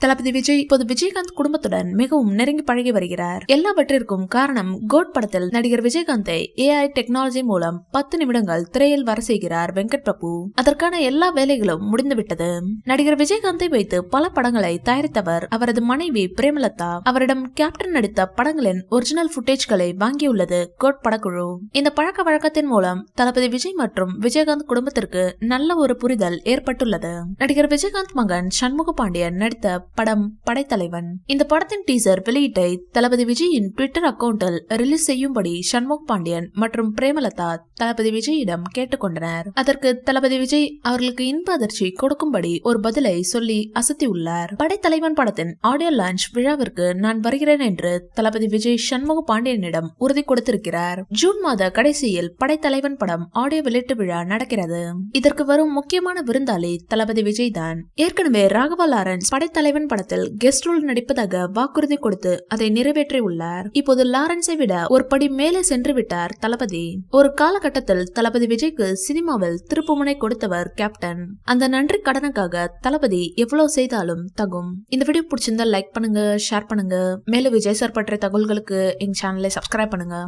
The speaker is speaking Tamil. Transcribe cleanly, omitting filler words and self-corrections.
தளபதி விஜய் இப்போது விஜயகாந்த் குடும்பத்துடன் மிகவும் நெருங்கி பழகி வருகிறார். எல்லாவற்றிற்கும் காரணம் கோட் படத்தில் நடிகர் விஜயகாந்தை AI டெக்னாலஜி மூலம் 10 நிமிடங்கள் திரையில் வர செய்கிறார் வெங்கட் பிரபு. அதற்கான எல்லா வேலைகளும் முடிந்துவிட்டது. நடிகர் விஜயகாந்தை வைத்து பல படங்களை தயாரித்தவர் அவரது மனைவி பிரேமலதா. அவரிடம் கேப்டன் நடித்த படங்களின் ஒரிஜினல் புட்டேஜ்களை வாங்கியுள்ளது கோட் படக்குழு. இந்த பழக்க வழக்கத்தின் மூலம் தளபதி விஜய் மற்றும் விஜயகாந்த் குடும்பத்திற்கு நல்ல ஒரு புரிதல் ஏற்பட்டுள்ளது. நடிகர் விஜயகாந்த் மகன் சண்முக பாண்டியன் நடித்த படம் படைத்தலைவன். இந்த படத்தின் டீசர் வெளியீட்டை தளபதி விஜயின் ட்விட்டர் அக்கவுண்டில் ரிலீஸ் செய்யும்படி சண்முக பாண்டியன் மற்றும் பிரேமலதா தளபதி விஜயிடம் கேட்டுக்கொண்டனர். அதற்கு தளபதி விஜய் அவர்களுக்கு இன்ப அதிர்ச்சி கொடுக்கும்படி ஒரு பதிலை சொல்லி அசத்தியுள்ளார். படைத்தலைவன் படத்தின் ஆடியோ லான்ச் விழாவிற்கு நான் வருகிறேன் என்று தளபதி விஜய் சண்முக பாண்டியனிடம் உறுதி கொடுத்திருக்கிறார். ஜூன் மாத கடைசியில் படைத்தலைவன் படம் ஆடியோ வெளியீட்டு விழா நடக்கிறது. இதற்கு வரும் முக்கியமான விருந்தாளி தளபதி விஜய் தான். ஏற்கனவே ராகவா லாரன்ஸ் படைத்தலைவன் படத்தில் கெஸ்ட் ரோல் நடிப்பதாக வாக்குறுதி கொடுத்து அதை நிறைவேற்றியுள்ளார். இப்போது லாரன்ஸை விட ஒரு படி மேலே சென்று விட்டார் தளபதி. ஒரு காலகட்டத்தில் தளபதி விஜய்க்கு சினிமாவில் திருப்புமுனை கொடுத்தவர் கேப்டன். அந்த நன்றி கடனுக்காக தளபதி எவ்வளவு செய்தாலும் தகும். இந்த வீடியோ பிடிச்சிருந்தா லைக் பண்ணுங்க, ஷேர் பண்ணுங்க. மேலும் விஜய் சார் பற்றிய தகவல்களுக்கு எங்க சேனலை சப்ஸ்கிரைப் பண்ணுங்க.